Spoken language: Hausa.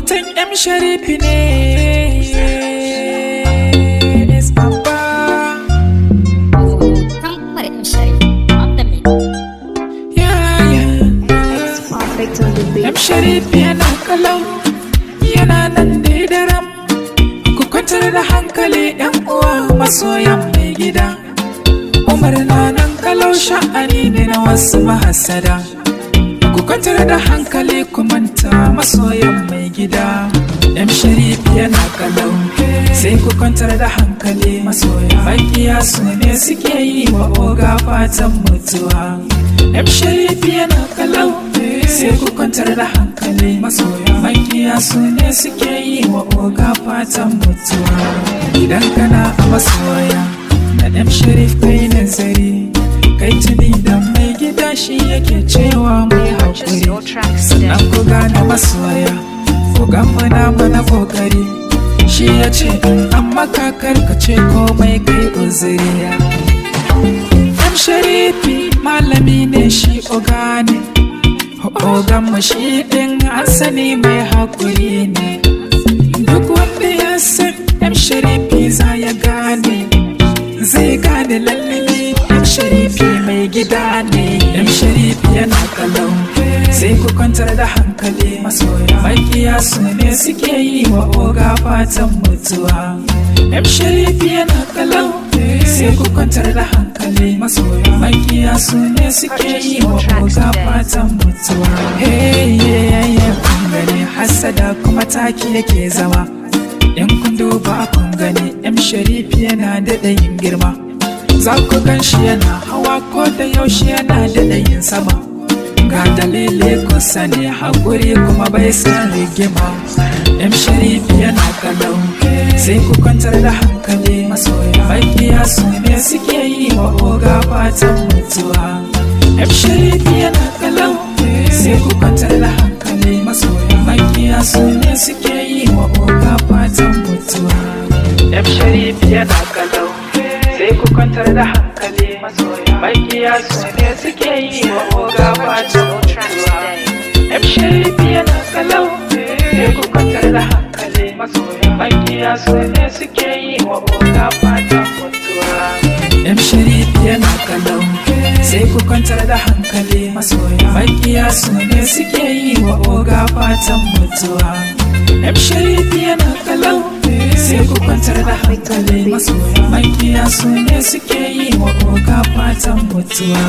Hoton M Sharifi ne is Baba. M Sharifi yana kalau, yana nan da daram. Ku kwantar da hankali yan uwa masoyan mai gida. Umar na nan kalau, sha'ani ne na wasu mahasada. Ku kwantar da hankali ku manta masoyan mai gida. M Sharifi yana kalau, sai ku kwantar da hankali masoya. Makiya su ne suke yi wa oga fatan mutuwa. M Sharifi yana kalau, sai ku kwantar da hankali masoya. Makiya su ne suke yi wa oga fatan mutuwa. Idan kana a masoya na M Sharifi kai nazari, kai tuni da mai gida shi yake cewa mai haƙuri. Sannan ku gane masoya, ku gama mana kokari. Shi ya ce amma kakar ka ce komai kai uzuriya. M Sharifi malami ne shi oga ne, ogan mu shi ɗin an sani mai haƙuri ne. Duk wanda ya san M Sharifi za ya gane, zai gane lalle M Sharifi mai gida ne. M Sharifi yana kalau, sai ku kwantar da hankali masoya. Makiya su ne suke yi wa oga fatan mutuwa. M Sharifi yana kalau, sai ku kwantar da hankali masoya. Makiya su ne suke yi wa oga fatan mutuwa. Hey, kun gani hasada kuma taki yake zama. In kun duba kun gani M Sharifi yana daɗa yin girma. Za ku gan shi yana hawa ko da yaushe yana daɗa yin sama. Ga dalili ku sani haƙuri kuma bai san rigima. M Sharifi yana kalau, sai ku kwantar da hankali masoya. Makiya su ne suke yi wa oga fatan mutuwa. M Sharifi yana kalau, sai ku kwantar da hankali masoya. Makiya su ne suke yi wa oga fatan mutuwa. M Sharifi yana kalau, sai ku kwantar da hankali masoya. Makiya su ne suke yi wa oga fatan mutuwa. M Sharifi yana kalau, sai ku kwantar da hankali masoya. Makiya su ne suke yi wa oga fatan mutuwa. M Sharifi yana kalau, sai ku kwantar da hankali masoya. Makiya su ne suke yi wa oga fatan mutuwa. M Sharifi yana kalau, sai ku kwantar da hankali masoya. Makiya su ne suke yi wa oga fatan mutuwa.